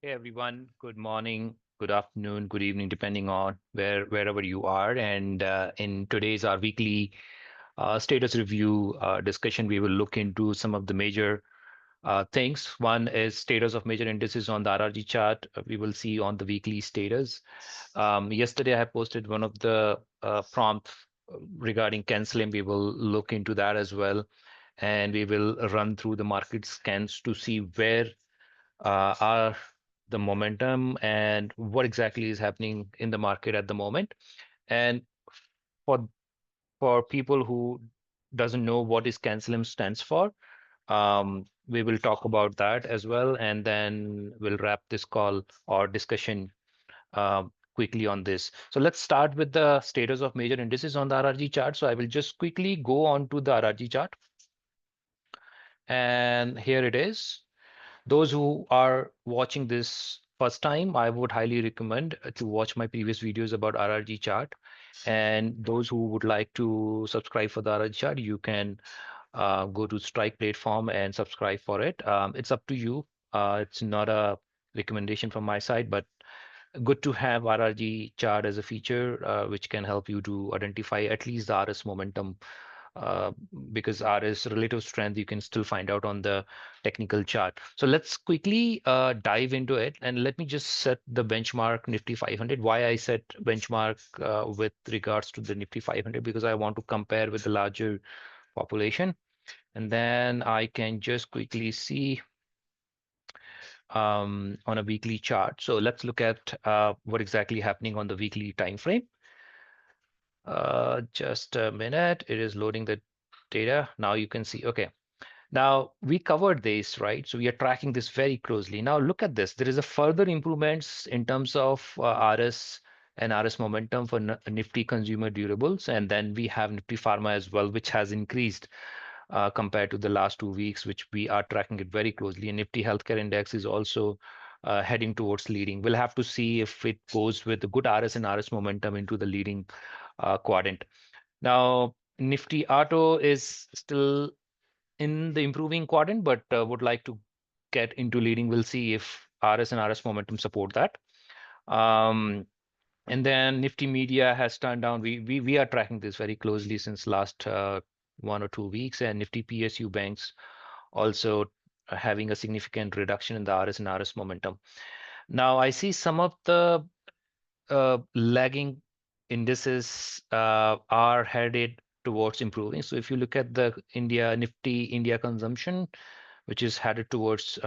Hey everyone, good morning, good afternoon, good evening, depending on wherever you are. And in today's our weekly status review discussion, we will look into some of the major things. One is status of major indices on the RRG chart. We will see on the weekly status. Yesterday, I have posted one of the prompts regarding CANSLIM. We will look into that as well, and we will run through the market scans to see where are the momentum and what exactly is happening in the market at the moment. And for people who doesn't know what is CANSLIM stands for, we will talk about that as well, and then we'll wrap this call or discussion quickly on this. So let's start with the status of major indices on the RRG chart. So I will just quickly go on to the RRG chart, and here it is. Those who are watching this first time, I would highly recommend to watch my previous videos about RRG chart. And those who would like to subscribe for the RRG chart, you can go to Strike platform and subscribe for it. It's up to you. It's not a recommendation from my side, but good to have RRG chart as a feature, which can help you to identify at least the RS momentum, uh, because RS relative strength you can still find out on the technical chart. So let's quickly dive into it, and let me just set the benchmark Nifty 500. Why I set benchmark with regards to the Nifty 500? Because I want to compare with the larger population, and then I can just quickly see on a weekly chart. So let's look at what exactly happening on the weekly time frame. Just a minute. It is loading the data. Now you can see. Okay. Now we covered this, right? So we are tracking this very closely. Now look at this. There is a further improvements in terms of RS and RS momentum for Nifty consumer durables, and then we have Nifty Pharma as well, which has increased compared to the last 2 weeks, which we are tracking it very closely. And Nifty Healthcare Index is also heading towards leading. We'll have to see if it goes with the good RS and RS momentum into the leading quadrant. Now, Nifty Auto is still in the improving quadrant, but would like to get into leading. We'll see if RS and RS momentum support that. Um, and then Nifty Media has turned down. We are tracking this very closely since last 1 or 2 weeks, and Nifty PSU banks also having a significant reduction in the RS and RS momentum. Now I see some of the lagging indices are headed towards improving. So if you look at the Nifty India consumption, which is headed towards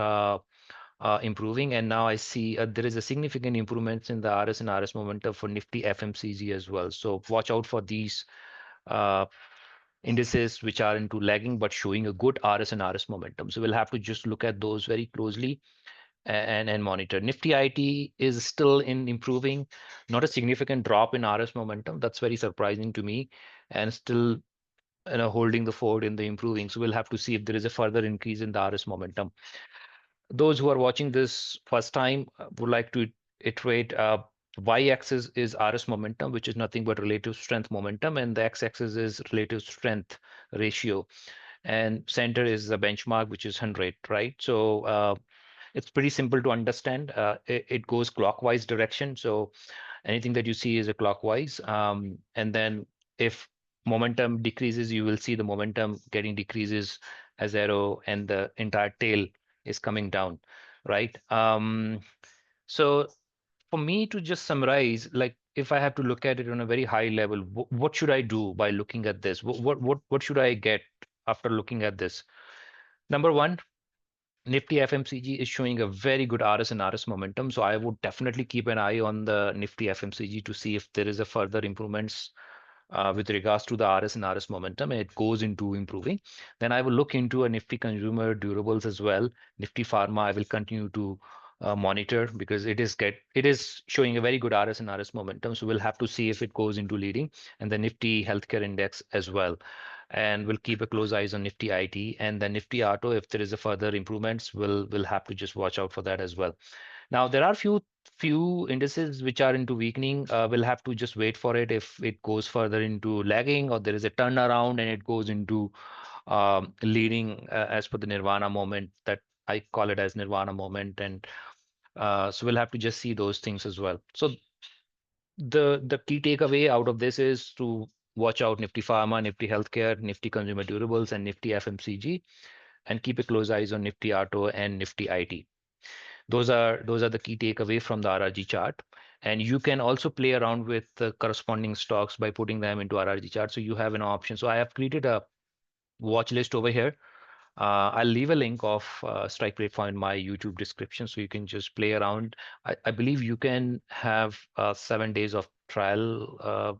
improving, and now I see there is a significant improvements in the RS and RS momentum for Nifty FMCG as well. So watch out for these uh, indices which are into lagging but showing a good RS and RS momentum. So we'll have to just look at those very closely and monitor. Nifty IT is still in improving, not a significant drop in RS momentum. That's very surprising to me, and still holding the fort in the improving. So we'll have to see if there is a further increase in the RS momentum. Those who are watching this first time would like to iterate. Y-axis is RS momentum, which is nothing but relative strength momentum, and the x-axis is relative strength ratio, and center is the benchmark, which is 100, right? So it's pretty simple to understand. It goes clockwise direction. So anything that you see is a clockwise. And then if momentum decreases, you will see the momentum getting decreases as arrow, and the entire tail is coming down, right? So for me to just summarize, like if I have to look at it on a very high level, what should I do by looking at this? What should I get after looking at this? Number one, Nifty FMCG is showing a very good RS and RS momentum. So I would definitely keep an eye on the Nifty FMCG to see if there is a further improvements with regards to the RS and RS momentum, and it goes into improving. Then I will look into a Nifty consumer durables as well. Nifty Pharma, I will continue to monitor because it is showing a very good RS and RS momentum. So we'll have to see if it goes into leading, and the Nifty Healthcare Index as well. And we'll keep a close eyes on Nifty IT and the Nifty Auto. If there is a further improvements, we'll have to just watch out for that as well. Now there are few indices which are into weakening. We'll have to just wait for it if it goes further into lagging, or there is a turnaround and it goes into leading as per the Nirvana moment, that I call it as Nirvana moment. And So we'll have to just see those things as well. So the key takeaway out of this is to watch out Nifty Pharma, Nifty Healthcare, Nifty Consumer Durables, and Nifty FMCG, and keep a close eyes on Nifty Auto and Nifty IT. Those are the key takeaway from the RRG chart. And you can also play around with the corresponding stocks by putting them into RRG chart. So you have an option. So I have created a watch list over here. I'll leave a link of Strike Rate in my YouTube description, so you can just play around. I believe you can have 7 days of trial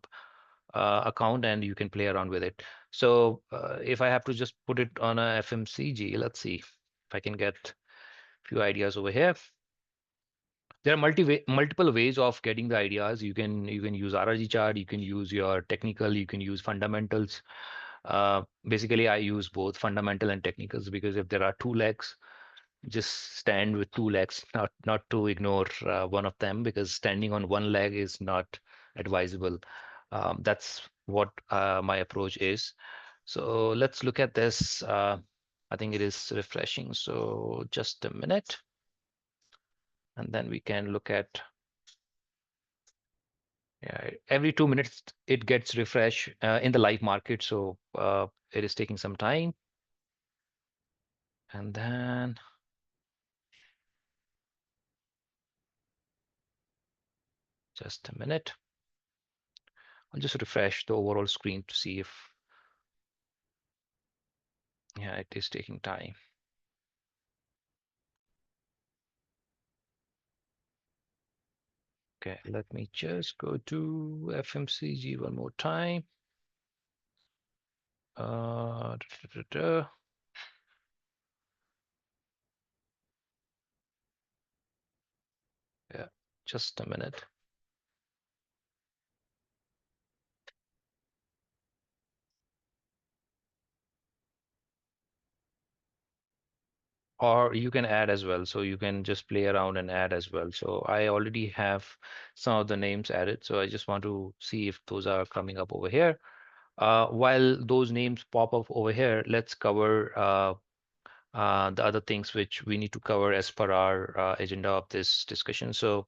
account, and you can play around with it. So if I have to just put it on a FMCG, let's see if I can get a few ideas over here. There are multiple ways of getting the ideas. You can use RRG chart, you can use your technical, you can use fundamentals. Basically, I use both fundamental and technicals, because if there are two legs, just stand with two legs, not to ignore one of them, because standing on one leg is not advisable. That's what my approach is. So let's look at this. I think it is refreshing. So just a minute, and then we can look at. Yeah, every 2 minutes it gets refresh in the live market, so it is taking some time. And then just a minute. I'll just refresh the overall screen to see if, yeah, it is taking time. Okay, let me just go to FMCG one more time. Uh, da, da, da, da. Yeah, just a minute. Or you can add as well. So you can just play around and add as well. So I already have some of the names added. So I just want to see if those are coming up over here. While those names pop up over here, let's cover the other things which we need to cover as per our agenda of this discussion. So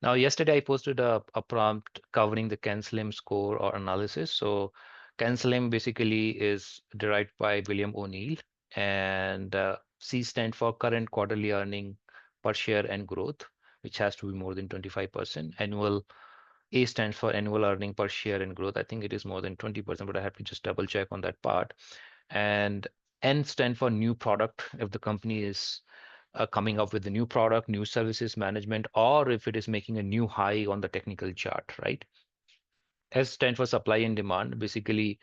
now, yesterday I posted a prompt covering the CANSLIM score or analysis. So CANSLIM basically is derived by William O'Neill, and C stands for current quarterly earning per share and growth, which has to be more than 25%. Annual A stands for annual earning per share and growth. I think it is more than 20%, but I have to just double check on that part. And N stand for new product, if the company is coming up with a new product, new services management, or if it is making a new high on the technical chart, right? S stand for supply and demand, basically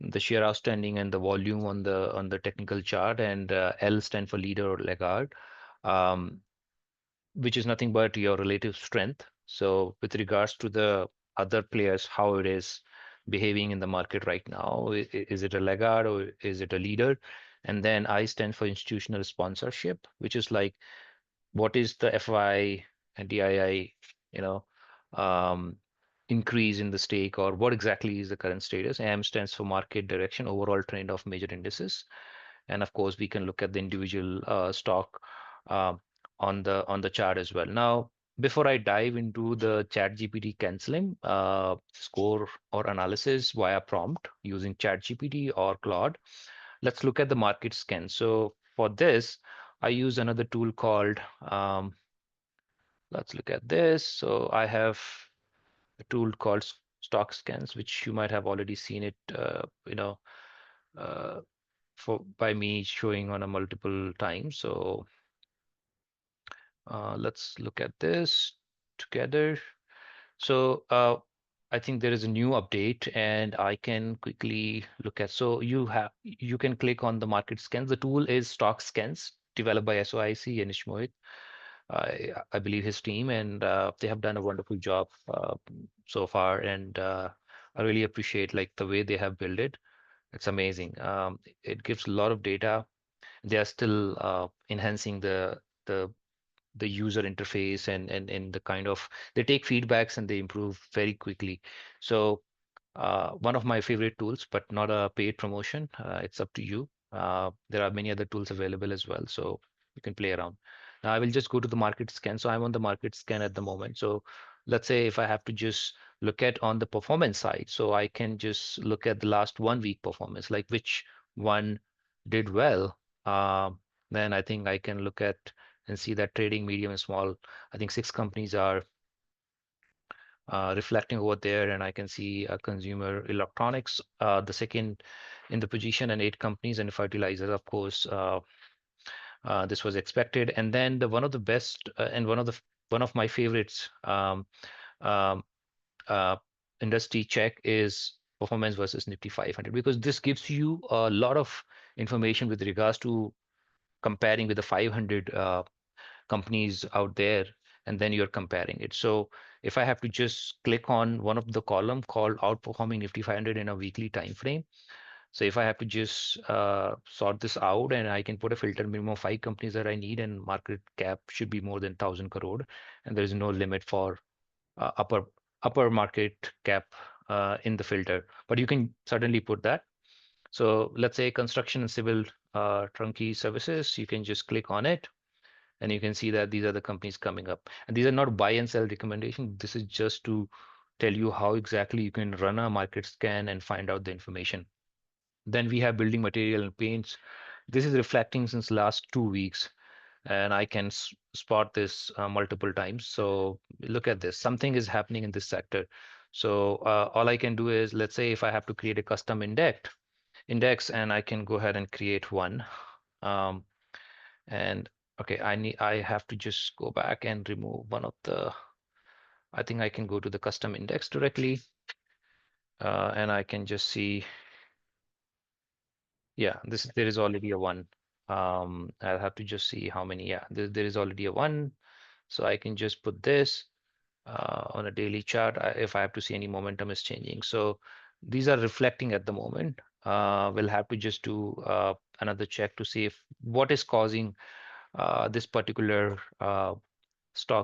the share outstanding and the volume on the technical chart, and L stand for leader or laggard, um, which is nothing but your relative strength. So with regards to the other players, how it is behaving in the market right now, is it a laggard or is it a leader? And then I stand for institutional sponsorship, which is like what is the FI and DII, you know, um, increase in the stake, or what exactly is the current status? AM stands for market direction, overall trend of major indices. And of course, we can look at the individual stock uh, on the chart as well. Now, before I dive into the ChatGPT canceling score or analysis via prompt using ChatGPT or Claude, let's look at the market scan. So for this, I use another tool called, let's look at this. So I have a tool called Stock Scans, which you might have already seen it, uh, for by me showing on a multiple times. So let's look at this together. So I think there is a new update, and I can quickly look at. So you can click on the market scans. The tool is Stock Scans, developed by SOIC and Ishmohit. I believe his team, and they have done a wonderful job so far. And I really appreciate like the way they have built it. It's amazing. It gives a lot of data. They are still enhancing the the user interface, and the kind of, they take feedbacks and they improve very quickly. So one of my favorite tools, but not a paid promotion. It's up to you. There are many other tools available as well, so you can play around. Now I will just go to the market scan. So I'm on the market scan at the moment. So let's say if I have to just look at on the performance side, so I can just look at the last 1 week performance, like which one did well. Then I think I can look at and see that trading, medium, and small. I think 6 companies are reflecting over there, and I can see consumer electronics, the second in the position, and 8 companies, and fertilizers, of course. This was expected, and then the one of the best and one of my favorites um, uh, industry check is performance versus Nifty 500, because this gives you a lot of information with regards to comparing with the 500 companies out there, and then you're comparing it. So if I have to just click on one of the column called outperforming Nifty 500 in a weekly time frame, so if I have to just sort this out, and I can put a filter minimum of 5 companies that I need, and market cap should be more than 1,000 crore, and there is no limit for upper market cap in the filter. But you can certainly put that. So let's say construction and civil turnkey services, you can just click on it, and you can see that these are the companies coming up. And these are not buy and sell recommendations. This is just to tell you how exactly you can run a market scan and find out the information. Then we have building material and paints. This is reflecting since last 2 weeks, and I can spot this multiple times. So look at this. Something is happening in this sector. So all I can do is, let's say if I have to create a custom index, and I can go ahead and create one. Um, and okay, I have to just go back and remove one of the. I think I can go to the custom index directly, and I can just see. Yeah, there is already a one. I'll have to just see how many. Yeah, there is already a one. So I can just put this on a daily chart if I have to see any momentum is changing. So these are reflecting at the moment. We'll have to just do another check to see if what is causing this particular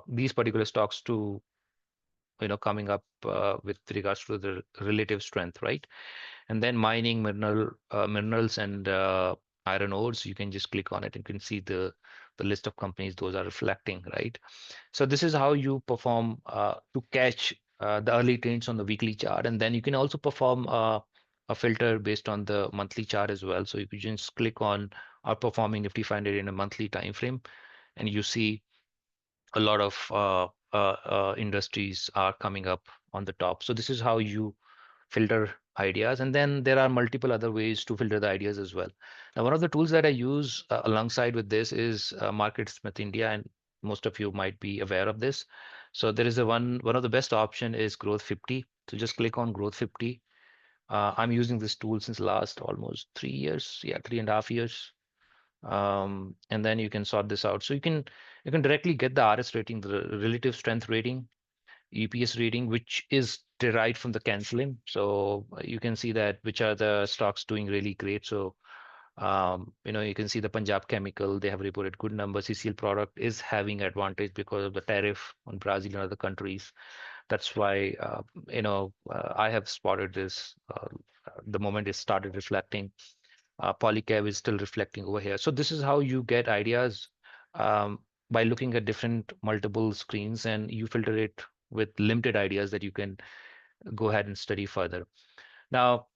these particular stocks to coming up with regards to the relative strength, right? And then mining, minerals, and iron ores, you can just click on it and you can see the list of companies those are reflecting, right? So this is how you perform to catch the early trends on the weekly chart, and then you can also perform a filter based on the monthly chart as well. So you can just click on outperforming Nifty 500 in a monthly time frame, and you see a lot of industries are coming up on the top. So this is how you filter ideas, and then there are multiple other ways to filter the ideas as well. Now, one of the tools that I use alongside with this is MarketSmith India, and most of you might be aware of this. So there is a one of the best option is Growth 50. So just click on Growth 50. I'm using this tool since last almost 3 years, yeah, 3.5 years. And then you can sort this out. So you can directly get the RS rating, the relative strength rating, EPS rating, which is derived from the CANSLIM. So you can see that which are the stocks doing really great. So you can see the Punjab Chemical, they have reported good numbers. CCL product is having advantage because of the tariff on Brazil and other countries. That's why I have spotted this the moment it started reflecting. Polycab is still reflecting over here. So this is how you get ideas by looking at different multiple screens, and you filter it with limited ideas that you can go ahead and study further. Now,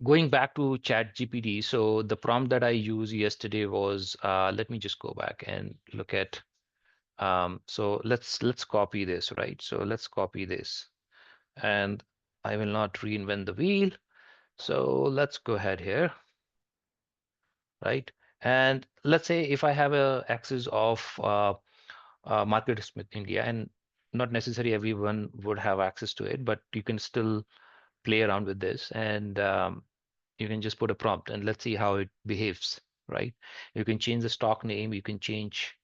going back to ChatGPT, so the prompt that I used yesterday was, let me just go back and look at. So let's copy this, right? So let's copy this, and I will not reinvent the wheel. So let's go ahead here, right? And let's say if I have a access of Market Smith India, and not necessarily everyone would have access to it, but you can still play around with this, and you can just put a prompt and let's see how it behaves, right? You can change the stock name, you can change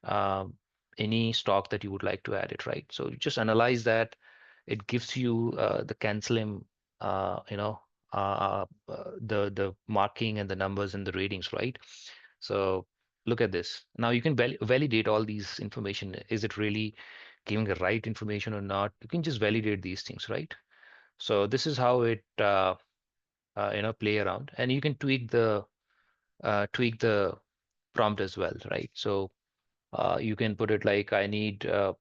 um, any stock that you would like to add it, right? So you just analyze that. It gives you the CANSLIM, the marking and the numbers and the ratings, right? So look at this. Now you can validate all these information. Is it really giving the right information or not? You can just validate these things, right? So this is how it play around, and you can tweak the prompt as well, right? So You can put it like I need the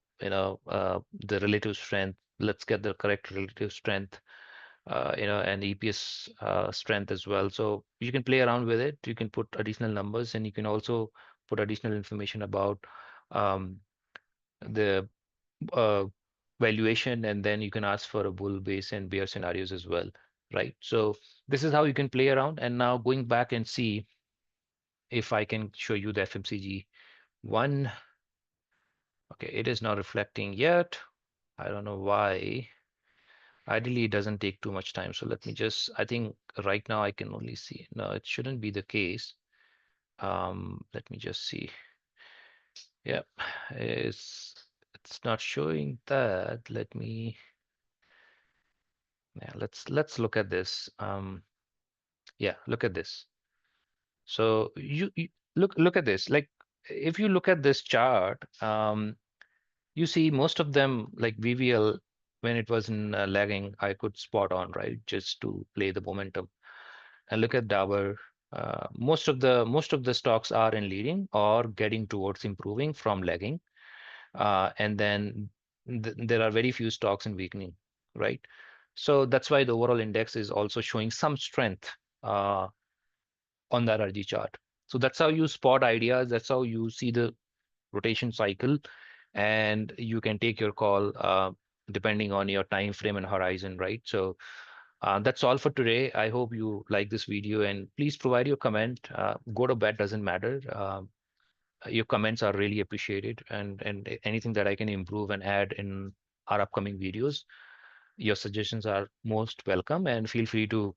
relative strength. Let's get the correct relative strength, and EPS strength as well. So you can play around with it. You can put additional numbers, and you can also put additional information about um, the uh, valuation, and then you can ask for a bull, base, and bear scenarios as well, right? So this is how you can play around. And now going back and see if I can show you the FMCG one. Okay, it is not reflecting yet. I don't know why. Ideally, it doesn't take too much time. So let me just, I think right now I can only see. No, it shouldn't be the case. Let me just see. Yep, it's not showing that. Let me, yeah, let's look at this. Yeah, look at this. So you look at this. Like if you look at this chart, you see most of them like VVL when it was in lagging, I could spot on, right? Just to play the momentum. And look at Dow. Most of the stocks are in leading or getting towards improving from lagging. And then there are very few stocks in weakening, right? So that's why the overall index is also showing some strength uh, on the RRG chart. So that's how you spot ideas. That's how you see the rotation cycle, and you can take your call depending on your time frame and horizon, right? So that's all for today. I hope you like this video, and please provide your comment. Good or bad doesn't matter. Your comments are really appreciated, and anything that I can improve and add in our upcoming videos, your suggestions are most welcome. And feel free to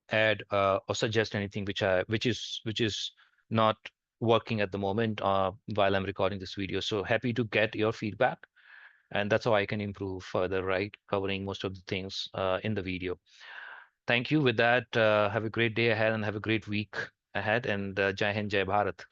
add or suggest anything which is not working at the moment while I'm recording this video. So happy to get your feedback, and that's how I can improve further, right? Covering most of the things in the video. Thank you. With that, have a great day ahead and have a great week ahead. And Jai Hind, Jai Bharat.